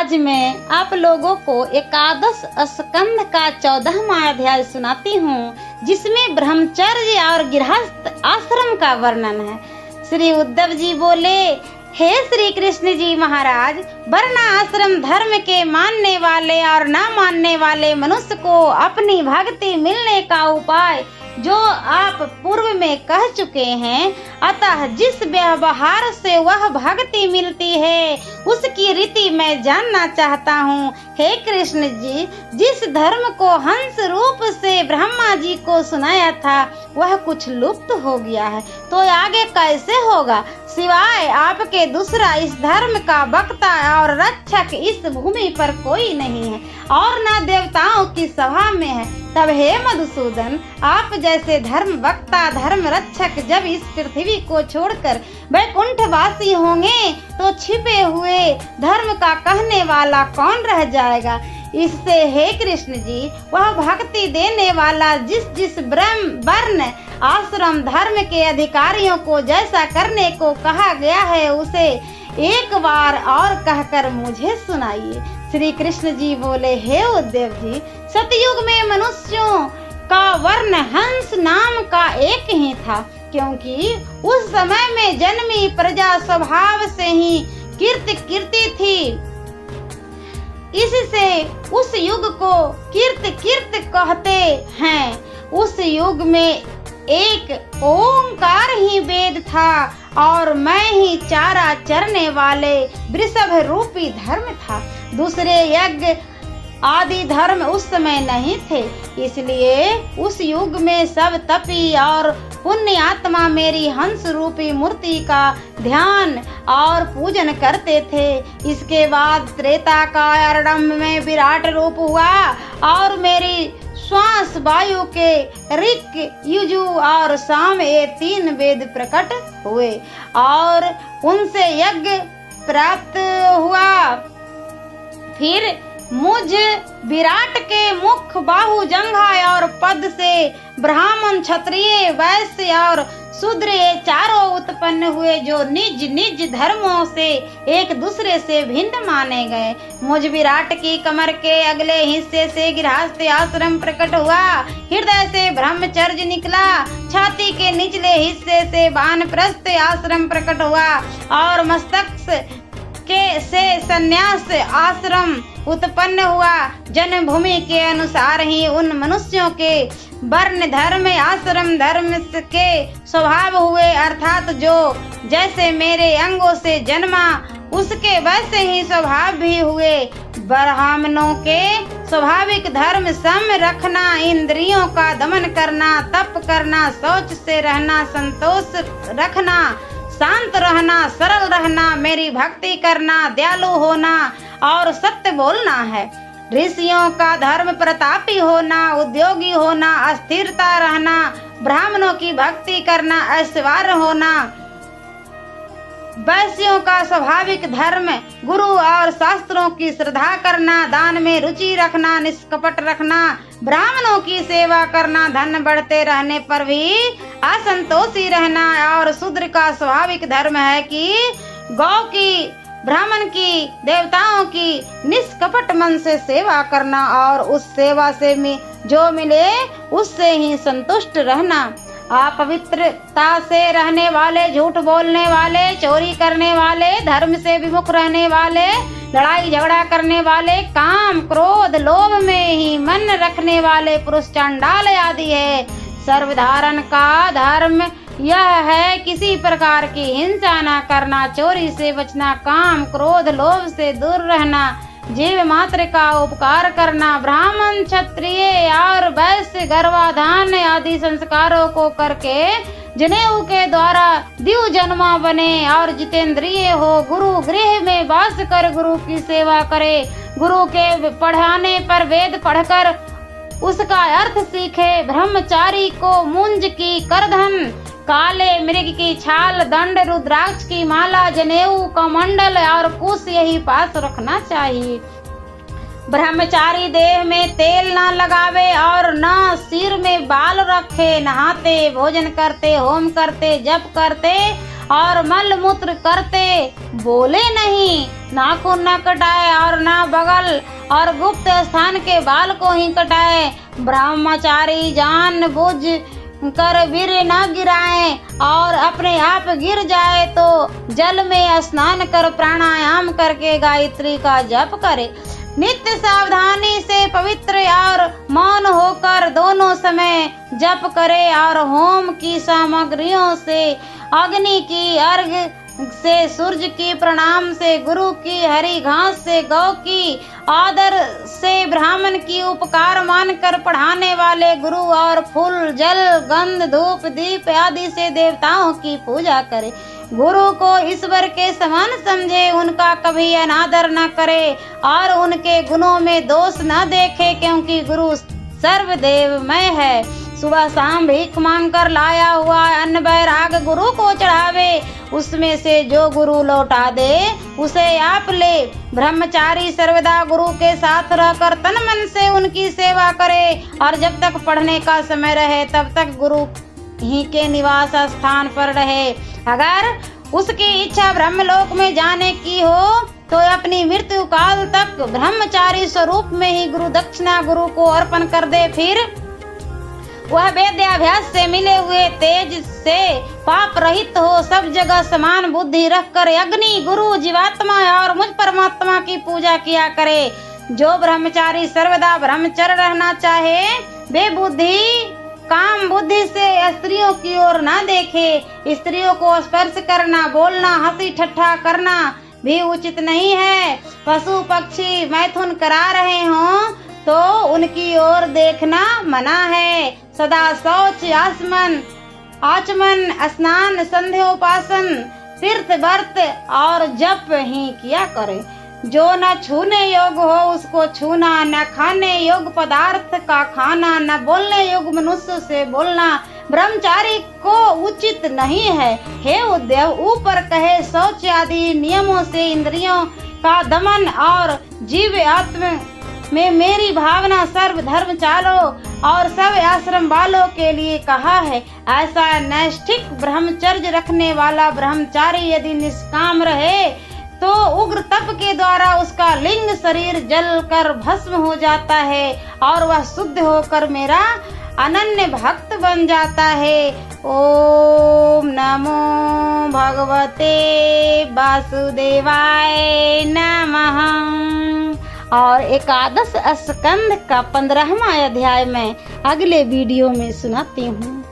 आज मैं आप लोगों को एकादश स्कंद का 14वां अध्याय सुनाती हूँ, जिसमें ब्रह्मचर्य और गृहस्थ आश्रम का वर्णन है। श्री उद्धव जी बोले, हे श्री कृष्ण जी महाराज, वर्ण आश्रम धर्म के मानने वाले और न मानने वाले मनुष्य को अपनी भक्ति मिलने का उपाय जो आप पूर्व में कह चुके हैं, अतः जिस व्यवहार से वह भक्ति मिलती है उसकी रीति मैं जानना चाहता हूँ। हे कृष्ण जी, जिस धर्म को हंस रूप से ब्रह्मा जी को सुनाया था वह कुछ लुप्त हो गया है, तो आगे कैसे होगा? सिवाय आपके दूसरा इस धर्म का वक्ता और रक्षक इस भूमि पर कोई नहीं है और न देवताओं की सभा में है। तब हे मधुसूदन, आप जैसे धर्म वक्ता धर्म रक्षक जब इस पृथ्वी को छोड़कर वैकुंठवासी होंगे तो छिपे हुए धर्म का कहने वाला कौन रह जाएगा? इससे हे कृष्ण जी, वह भक्ति देने वाला जिस ब्रह्म वर्ण आश्रम धर्म के अधिकारियों को जैसा करने को कहा गया है उसे एक बार और कहकर मुझे सुनाइए। श्री कृष्ण जी बोले, हे उद्धव जी, सतयुग में मनुष्यों का वर्ण हंस नाम का एक ही था, क्योंकि उस समय में जन्मी प्रजा स्वभाव से ही कीर्ति थी। इससे उस युग को कीर्त कहते हैं। उस युग में एक ओंकार ही वेद था और मैं ही चारा चरने वाले वृषभ रूपी धर्म था। दूसरे यज्ञ आदि धर्म उस समय नहीं थे, इसलिए उस युग में सब तपी और पुण्य आत्मा मेरी हंस रूपी मूर्ति का ध्यान और पूजन करते थे। इसके बाद त्रेता का आरंभ में विराट रूप हुआ और मेरी श्वास वायु के ऋक युजु और साम ये 3 वेद प्रकट हुए और उनसे यज्ञ प्राप्त हुआ। फिर मुझ विराट के मुख बाहु जंघा और पद से ब्राह्मण क्षत्रिय वैश्य और शूद्र ये चारों उत्पन्न हुए, जो निज निज धर्मों से एक दूसरे से भिन्न माने गए। मुझ विराट की कमर के अगले हिस्से से गृहस्थ आश्रम प्रकट हुआ, हृदय से ब्रह्मचर्य निकला, छाती के निचले हिस्से से वानप्रस्थ आश्रम प्रकट हुआ और मस्तक से संन्यास आश्रम उत्पन्न हुआ। जन्मभूमि के अनुसार ही उन मनुष्यों के वर्ण धर्म आश्रम धर्म के स्वभाव हुए, अर्थात जो जैसे मेरे अंगों से जन्मा उसके वैसे ही स्वभाव भी हुए। ब्राह्मणों के स्वाभाविक धर्म सम रखना, इंद्रियों का दमन करना, तप करना, शौच से रहना, संतोष रखना, शांत रहना, सरल रहना, मेरी भक्ति करना, दयालु होना और सत्य बोलना है। ऋषियों का धर्म प्रतापी होना, उद्योगी होना, अस्थिरता रहना, ब्राह्मणों की भक्ति करना, ऐश्वर्य होना। वैश्यों का स्वाभाविक धर्म गुरु और शास्त्रों की श्रद्धा करना, दान में रुचि रखना, निष्कपट रखना, ब्राह्मणों की सेवा करना, धन बढ़ते रहने पर भी असंतोषी रहना। और शूद्र का स्वाभाविक धर्म है कि गौ की, ब्राह्मण की, देवताओं की निष्कपट मन से सेवा करना और उस सेवा से जो मिले उससे ही संतुष्ट रहना। अपवित्रता से रहने वाले, झूठ बोलने वाले, चोरी करने वाले, धर्म से विमुख रहने वाले, लड़ाई झगड़ा करने वाले, काम क्रोध लोभ में ही मन रखने वाले पुरुष चंडाल आदि है। सर्वधारण का धर्म यह है किसी प्रकार की हिंसा न करना, चोरी से बचना, काम क्रोध लोभ से दूर रहना, जीव मात्र का उपकार करना, ब्राह्मण क्षत्रिय और वैश्य गर्भाधान आदि संस्कारों को करके जनेऊ के द्वारा दिव्य जन्मा बने और जितेंद्रिय हो, गुरु गृह में वास कर गुरु की सेवा करे, गुरु के पढ़ाने पर वेद पढ़कर उसका अर्थ सीखे, ब्रह्मचारी को मूंज की करधन, काले मृग की छाल, दंड, रुद्राक्ष की माला, जनेऊ का मंडल और कुश यही पास रखना चाहिए। ब्रह्मचारी देह में तेल न लगावे और न सिर में बाल रखे, नहाते, भोजन करते, होम करते, जप करते और मल मूत्र करते बोले नहीं, नाखून न कटाए और न बगल और गुप्त स्थान के बाल को ही कटाए। ब्रह्मचारी जान बुझ कर वीर न गिराए और अपने आप गिर जाए तो जल में स्नान कर प्राणायाम करके गायत्री का जप करे। नित्य सावधानी से पवित्र और मौन होकर दोनों समय जप करे और होम की सामग्रियों से अग्नि की अर्घ से सूर्य की प्रणाम से गुरु की हरी घास से गौ की आदर से ब्राह्मण की उपकार मानकर पढ़ाने वाले गुरु और फूल जल गंध धूप दीप आदि से देवताओं की पूजा करे। गुरु को ईश्वर के समान समझे, उनका कभी अनादर न करे और उनके गुणों में दोष न देखे, क्योंकि गुरु सर्वदेवमय है। सुबह शाम भीख मांग कर लाया हुआ अन्न बैराग गुरु को चढ़ावे, उसमें से जो गुरु लौटा दे उसे आप ले। ब्रह्मचारी सर्वदा गुरु के साथ रहकर तन मन से उनकी सेवा करे और जब तक पढ़ने का समय रहे तब तक गुरु ही के निवास स्थान पर रहे। अगर उसकी इच्छा ब्रह्मलोक में जाने की हो तो अपनी मृत्यु काल तक ब्रह्मचारी स्वरूप में ही गुरु दक्षिणा गुरु को अर्पण कर दे। फिर वह वेदाभ्यास से मिले हुए तेज से पाप रहित हो सब जगह समान बुद्धि रखकर अग्नि गुरु जीवात्मा और मुझ परमात्मा की पूजा किया करे। जो ब्रह्मचारी सर्वदा ब्रह्मचर्य रहना चाहे वे बुद्धि काम बुद्धि से स्त्रियों की ओर ना देखे। स्त्रियों को स्पर्श करना, बोलना, हंसी ठट्ठा करना भी उचित नहीं है। पशु पक्षी मैथुन करा रहे हों तो उनकी ओर देखना मना है। सदा शौच आचमन स्नान संध्योपासन तीर्थ व्रत और जप ही किया करे। जो न छूने योग्य हो उसको छूना, न खाने योग्य पदार्थ का खाना, न बोलने योग्य मनुष्य से बोलना ब्रह्मचारी को उचित नहीं है। हे उद्धव, ऊपर कहे शौच आदि नियमों से इंद्रियों का दमन और जीव आत्म में मेरी भावना सर्व धर्म चालो और सब आश्रम वालों के लिए कहा है। ऐसा नैष्ठिक ब्रह्मचर्य रखने वाला ब्रह्मचारी यदि निष्काम रहे तो उग्र तप के द्वारा उसका लिंग शरीर जल कर भस्म हो जाता है और वह शुद्ध होकर मेरा अनन्य भक्त बन जाता है। ओम नमो भगवते वासुदेवाय नमः। और एकादश स्कंद का 15वां अध्याय में अगले वीडियो में सुनाती हूँ।